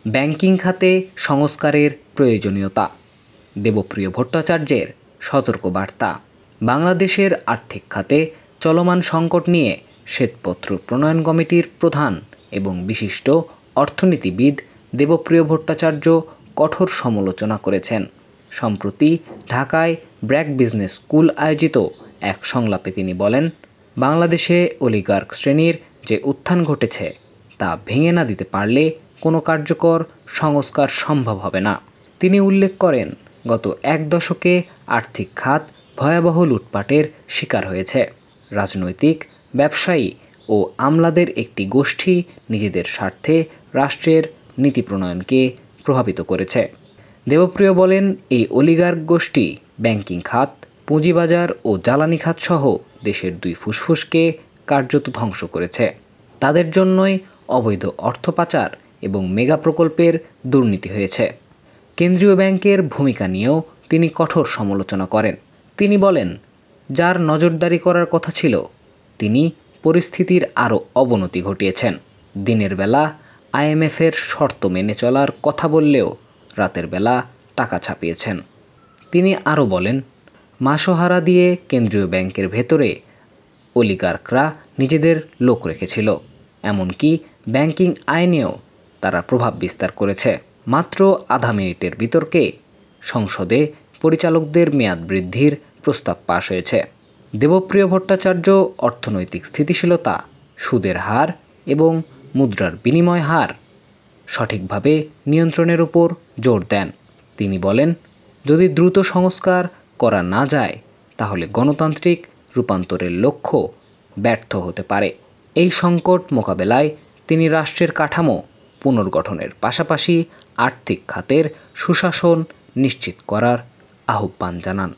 Banking খাতে সংস্কারের প্রয়োজনীয়তা। দেবপ্রিয় ভট্টাচার্যের সতর্কবার্তা। বাংলাদেশের আর্থিক খাতে চলমান সংকট নিয়ে শ্বেতপত্র প্রণয়ন কমিটির প্রধান এবং বিশিষ্ট অর্থনীতিবিদ দেবপ্রিয় ভট্টাচার্য কঠোর সমালোচনা করেছেন। সম্প্রতি ঢাকায় ব্র্যাক বিজনেস স্কুল আয়োজিত এক সংলাপে তিনি বলেন, বাংলাদেশে অলিগার্ক শ্রেণীর যে উত্থান ঘটেছে তা ভেঙে না দিতে পারলে কোনো কার্যকর সংস্কার সম্ভব হবে না। তিনি উল্লেখ করেন, গত এক দশকে আর্থিক খাত ভয়াবহ লুটপাটের শিকার হয়েছে। রাজনৈতিক, ব্যবসায়ী ও আমলাদের একটি গোষ্ঠী নিজেদের স্বার্থে রাষ্ট্রের নীতি প্রণয়নকে প্রভাবিত করেছে। দেবপ্রিয় বলেন, এই অলিগার্ক গোষ্ঠী ব্যাংকিং খাত, পুঁজিবাজার ও জ্বালানি খাত সহ দেশের দুই ফুসফুসকে কার্যত ধ্বংস করেছে। তাদের জন্যই অবৈধ অর্থ পাচার এবং মেগা প্রকল্পের দুর্নীতি হয়েছে। কেন্দ্রীয় ব্যাংকের ভূমিকা নিয়েও তিনি কঠোর সমালোচনা করেন। তিনি বলেন, যার নজরদারি করার কথা ছিল তিনি পরিস্থিতির আরও অবনতি ঘটিয়েছেন। দিনের বেলা আইএমএফের শর্ত মেনে চলার কথা বললেও রাতের বেলা টাকা ছাপিয়েছেন। তিনি আরও বলেন, মাসোহারা দিয়ে কেন্দ্রীয় ব্যাংকের ভেতরে অলিগার্করা নিজেদের লোক রেখেছিল। এমনকি ব্যাংকিং আইনেও তারা প্রভাব বিস্তার করেছে। মাত্র আধা মিনিটের বিতর্কে সংসদে পরিচালকদের মেয়াদ বৃদ্ধির প্রস্তাব পাশ হয়েছে। দেবপ্রিয় ভট্টাচার্য অর্থনৈতিক স্থিতিশীলতা, সুদের হার এবং মুদ্রার বিনিময় হার সঠিকভাবে নিয়ন্ত্রণের উপর জোর দেন। তিনি বলেন, যদি দ্রুত সংস্কার করা না যায় তাহলে গণতান্ত্রিক রূপান্তরের লক্ষ্য ব্যর্থ হতে পারে। এই সংকট মোকাবেলায় তিনি রাষ্ট্রের কাঠামো পুনর্গঠনের পাশাপাশি আর্থিক খাতের সুশাসন নিশ্চিত করার আহ্বান জানান।